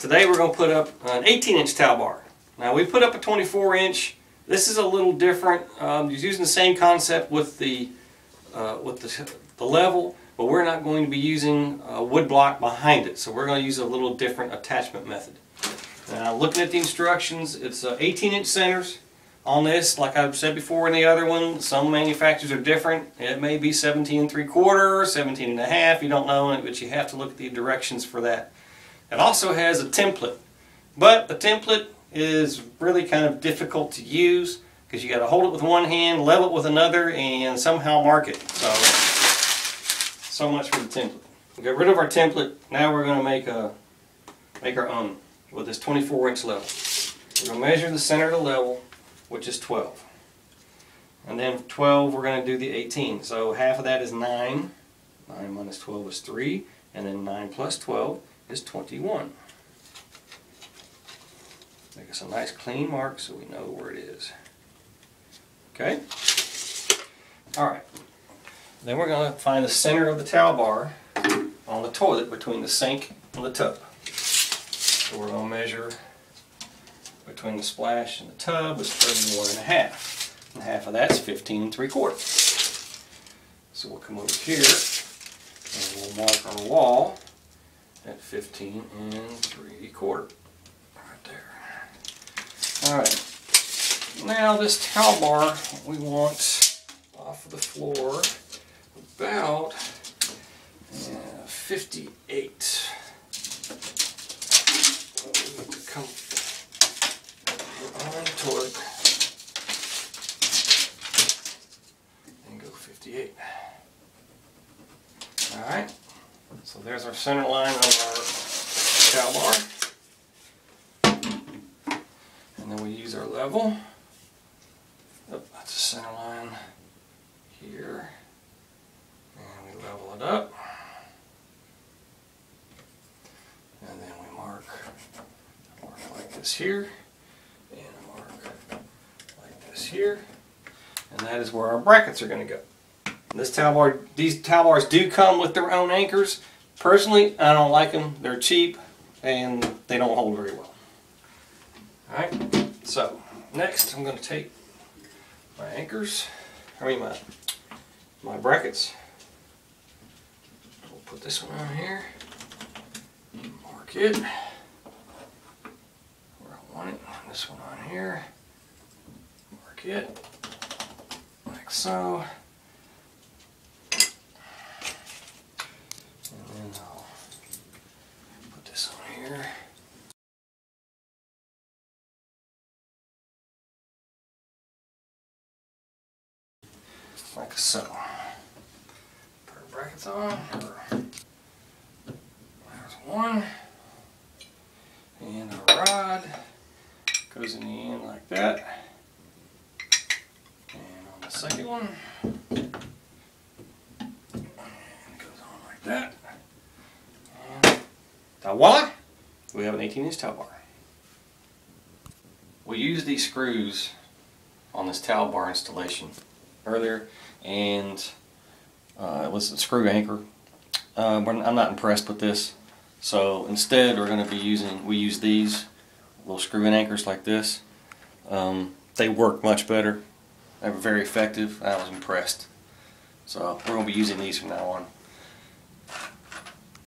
Today we're going to put up an 18-inch towel bar. Now we put up a 24-inch. This is a little different. Using the same concept with the level, but we're not going to be using a wood block behind it. So we're going to use a little different attachment method. Now looking at the instructions, it's 18-inch centers on this. Like I've said before in the other one, some manufacturers are different. It may be 17 3/4, 17 and a half. You don't know, but you have to look at the directions for that. It also has a template, but the template is really kind of difficult to use because you got to hold it with one hand, level it with another, and somehow mark it. So much for the template. We got rid of our template. Now we're going to make our own with this 24-inch level. We're going to measure the center of the level, which is 12, and then 12 we're going to do the 18. So half of that is 9. 9 minus 12 is 3, and then 9 plus 12 is 21. Make us a nice clean mark so we know where it is. Okay? Alright. Then we're going to find the center of the towel bar on the toilet between the sink and the tub. So we're going to measure between the splash and the tub is 31 and a half. And half of that's 15 3/4. So we'll come over here and we'll mark our wall at 15 and 3/4. Right there. Alright. Now this towel bar we want off of the floor about 58. Come on the toilet and go 58. Alright. So there's our center line on our towel bar. And then we use our level. Oh, that's the center line here. And we level it up. And then we mark like this here. And mark like this here. And that is where our brackets are going to go. This towel bar, these towel bars do come with their own anchors. Personally, I don't like them. They're cheap and they don't hold very well. Alright, so next I'm going to take my anchors, my brackets. We'll put this one on here, mark it where I want it, this one on here, mark it like so. I'll put this on here. Like so. Put our brackets on. There's one. And our rod goes in the end like that. And on the second one, it goes on like that. Voila! We have an 18-inch towel bar. We used these screws on this towel bar installation earlier, and it was a screw anchor. I'm not impressed with this, so instead we're going to be we use these little screw-in anchors like this. They work much better. They were very effective. I was impressed. So we're going to be using these from now on.